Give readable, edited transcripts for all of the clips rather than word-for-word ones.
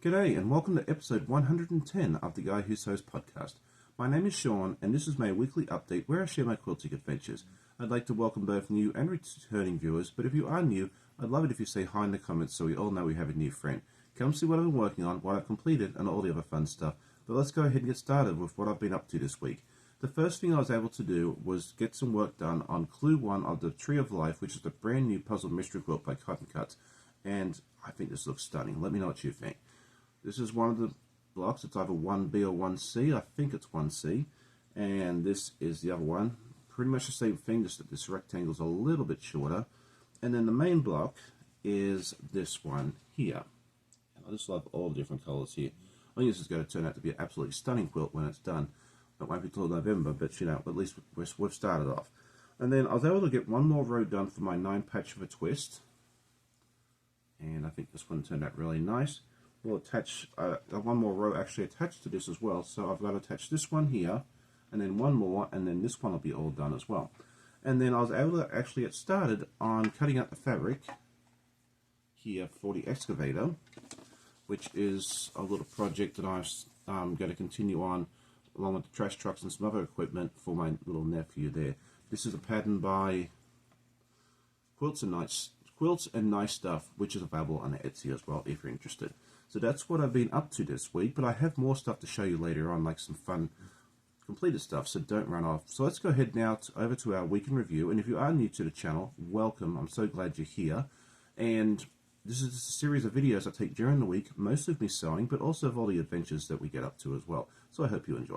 G'day and welcome to episode 110 of the Guy Who Sews podcast. My name is Sean and this is my weekly update where I share my quilting adventures. I'd like to welcome both new and returning viewers, but if you are new, I'd love it if you say hi in the comments so we all know we have a new friend. Come see what I've been working on, what I've completed, and all the other fun stuff. But let's go ahead and get started with what I've been up to this week. The first thing I was able to do was get some work done on Clue 1 of the Tree of Life, which is the brand new puzzle mystery quilt by Katy. And I think this looks stunning. Let me know what you think. This is one of the blocks. It's either 1B or 1C. I think it's 1C. And this is the other one. Pretty much the same thing, just that this rectangle is a little bit shorter. And then the main block is this one here. And I just love all the different colors here. I think this is going to turn out to be an absolutely stunning quilt when it's done. It won't be till November, but you know, at least we've started off. And then I was able to get one more row done for my 9 patch of a twist. And I think this one turned out really nice. We'll attach one more row actually attached to this as well. So I've got to attach this one here, and then one more, and then this one will be all done as well. And then I was able to actually get started on cutting out the fabric here for the excavator, which is a little project that I'm going to continue on along with the trash trucks and some other equipment for my little nephew there. This is a pattern by Quilts and Nice Stuff, which is available on Etsy as well if you're interested. So that's what I've been up to this week, but I have more stuff to show you later on, like some fun completed stuff, so don't run off. So let's go ahead now over to our week in review, and if you are new to the channel, welcome. I'm so glad you're here. And this is just a series of videos I take during the week, mostly of me sewing, but also of all the adventures that we get up to as well. So I hope you enjoy.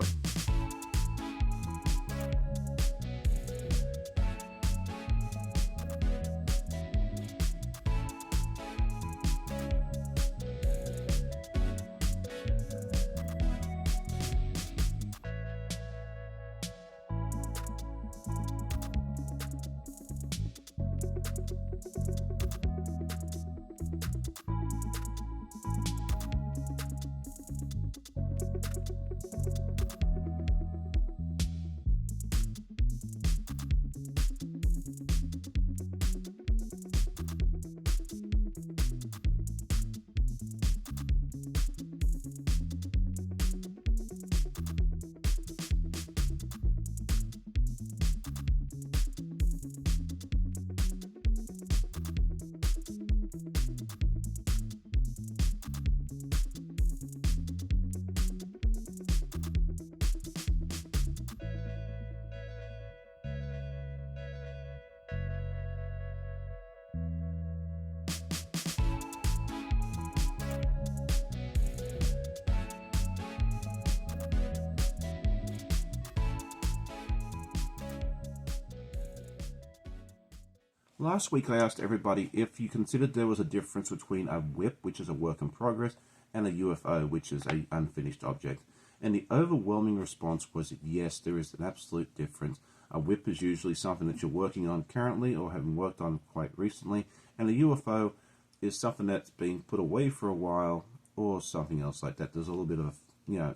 Last week I asked everybody if you considered there was a difference between a whip, which is a work in progress, and a UFO, which is an unfinished object. And the overwhelming response was yes, there is an absolute difference. A whip is usually something that you're working on currently or having worked on quite recently, and a UFO is something that's been put away for a while or something else like that. There's a little bit of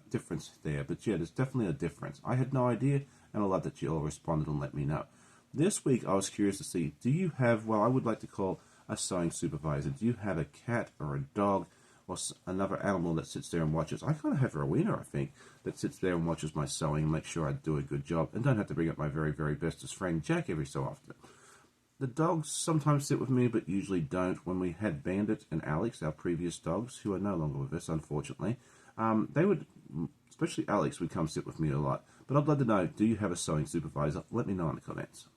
difference there, but yeah, there's definitely a difference. I had no idea, and I love that you all responded and let me know. This week I was curious to see, do you have, well, I would like to call a sewing supervisor. Do you have a cat or a dog or another animal that sits there and watches? I kind of have Rowena, I think, that sits there and watches my sewing and makes sure I do a good job and don't have to bring up my very, very bestest friend, Jack, every so often. The dogs sometimes sit with me, but usually don't. When we had Bandit and Alex, our previous dogs, who are no longer with us, unfortunately, they would, especially Alex, would come sit with me a lot. But I'd love to know, do you have a sewing supervisor? Let me know in the comments.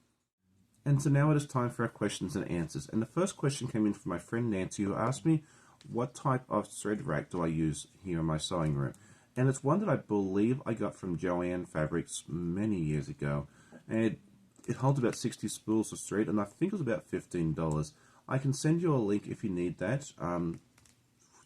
And so now it is time for our questions and answers. And the first question came in from my friend Nancy, who asked me, what type of thread rack do I use here in my sewing room? And it's one that I believe I got from Joanne Fabrics many years ago. And it holds about 60 spools of thread, and I think it was about $15. I can send you a link if you need that, to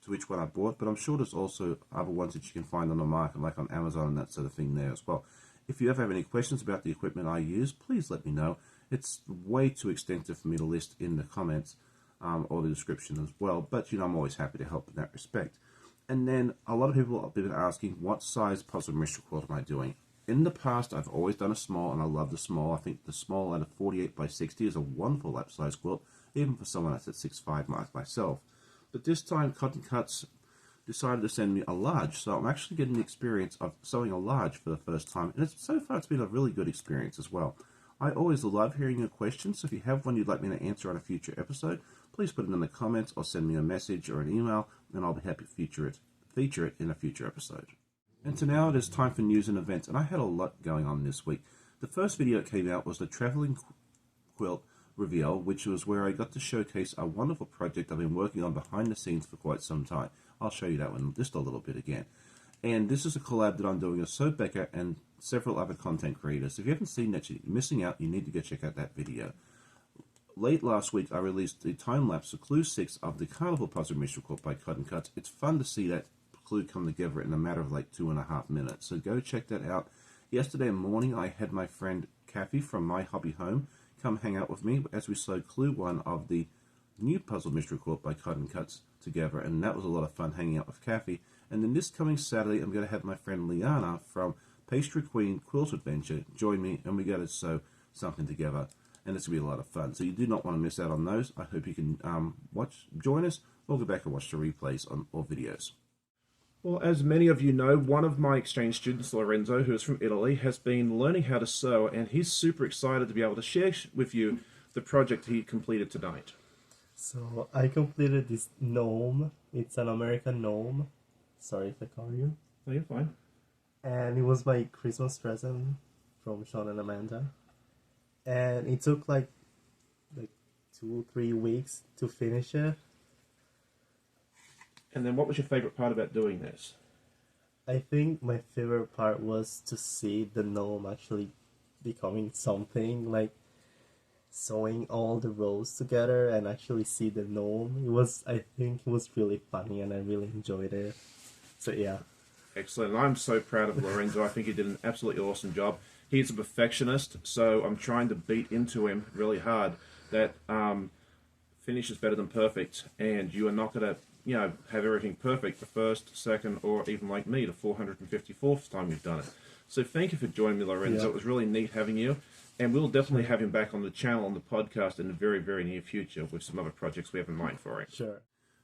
which one I bought, but I'm sure there's also other ones that you can find on the market, like on Amazon and that sort of thing there as well. If you ever have any questions about the equipment I use, please let me know. It's way too extensive for me to list in the comments or the description as well, but I'm always happy to help in that respect. And then a lot of people have been asking, what size puzzle mystery quilt am I doing? In the past, I've always done a small, and I love the small. I think the small at a 48 by 60 is a wonderful lap size quilt, even for someone that's at 6'5" like myself. But this time, Katy decided to send me a large. So I'm actually getting the experience of sewing a large for the first time. And so far it's been a really good experience as well. I always love hearing your questions, so if you have one you'd like me to answer on a future episode, please put it in the comments or send me a message or an email, and I'll be happy to feature it in a future episode. And so now it is time for news and events, and I had a lot going on this week. The first video that came out was the traveling quilt reveal, which was where I got to showcase a wonderful project I've been working on behind the scenes for quite some time. I'll show you that one just a little bit again. And this is a collab that I'm doing with Sue Becker and several other content creators. If you haven't seen that, you're missing out. You need to go check out that video. Late last week, I released the time-lapse of Clue 6 of the Carnival Puzzle Mystery Quilt by Cut. It's fun to see that clue come together in a matter of like 2.5 minutes. So go check that out. Yesterday morning, I had my friend Katy from My Hobby Home come hang out with me as we sewed Clue 1 of the new Puzzle Mystery Quilt by Cut together, and that was a lot of fun hanging out with Katy. And then this coming Saturday, I'm going to have my friend Liana from Pastry Queen Quilt Adventure join me, and we got to sew something together, and it's going to be a lot of fun. So you do not want to miss out on those. I hope you can join us, or go back and watch the replays or videos. Well, as many of you know, one of my exchange students, Lorenzo, who is from Italy, has been learning how to sew, and he's super excited to be able to share with you the project he completed tonight. So I completed this gnome. It's an American gnome. Sorry if I call you. Oh, you're fine. And it was my Christmas present from Sean and Amanda. And it took like 2-3 weeks to finish it. And then what was your favorite part about doing this? I think my favorite part was to see the gnome actually becoming something, like sewing all the rows together and actually see the gnome. I think it was really funny and I really enjoyed it. So yeah. Excellent. I'm so proud of Lorenzo. I think he did an absolutely awesome job. He's a perfectionist, so I'm trying to beat into him really hard that finish is better than perfect, and you are not going to have everything perfect the first, second, or even like me, the 454th time you've done it. So thank you for joining me, Lorenzo. Yeah. It was really neat having you, and we'll definitely have him back on the channel, on the podcast in the very, very near future with some other projects we have in mind for him. Sure.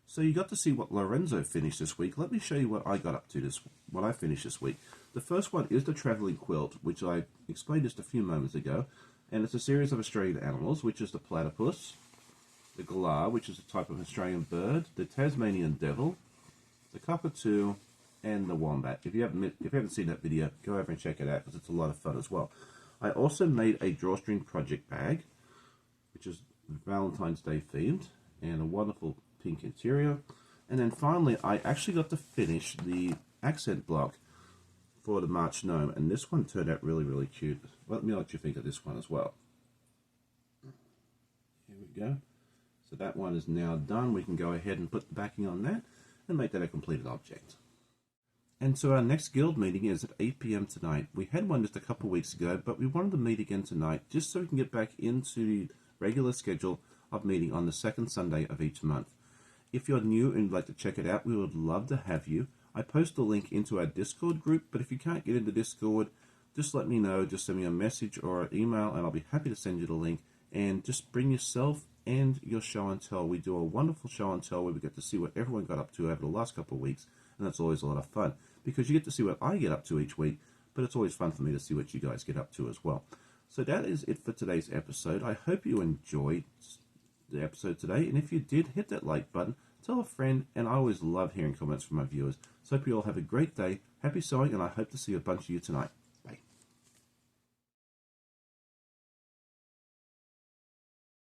So you got to see what Lorenzo finished this week. Let me show you what I got up to what I finished this week. The first one is the traveling quilt, which I explained just a few moments ago, and it's a series of Australian animals, which is the platypus, the galah, which is a type of Australian bird, the Tasmanian devil, the cockatoo, and the wombat. If you haven't seen that video, go over and check it out because it's a lot of fun as well. I also made a drawstring project bag, which is Valentine's Day themed, and a wonderful pink interior. And then finally, I actually got to finish the accent block for the March gnome, and this one turned out really, really cute. Let me know what you think of this one as well. Here we go. So that one is now done. We can go ahead and put the backing on that and make that a completed object. And so our next guild meeting is at 8 p.m. tonight. We had one just a couple weeks ago, but we wanted to meet again tonight just so we can get back into the regular schedule of meeting on the second Sunday of each month. If you're new and would like to check it out, we would love to have you. I post a link into our Discord group, but if you can't get into Discord, just let me know. Just send me a message or an email, and I'll be happy to send you the link. And just bring yourself and your show and tell. We do a wonderful show and tell where we get to see what everyone got up to over the last couple of weeks, and that's always a lot of fun because you get to see what I get up to each week, but it's always fun for me to see what you guys get up to as well. So that is it for today's episode. I hope you enjoyed the episode today, and if you did, hit that like button, tell a friend, and I always love hearing comments from my viewers. So I hope you all have a great day, happy sewing, and I hope to see a bunch of you tonight.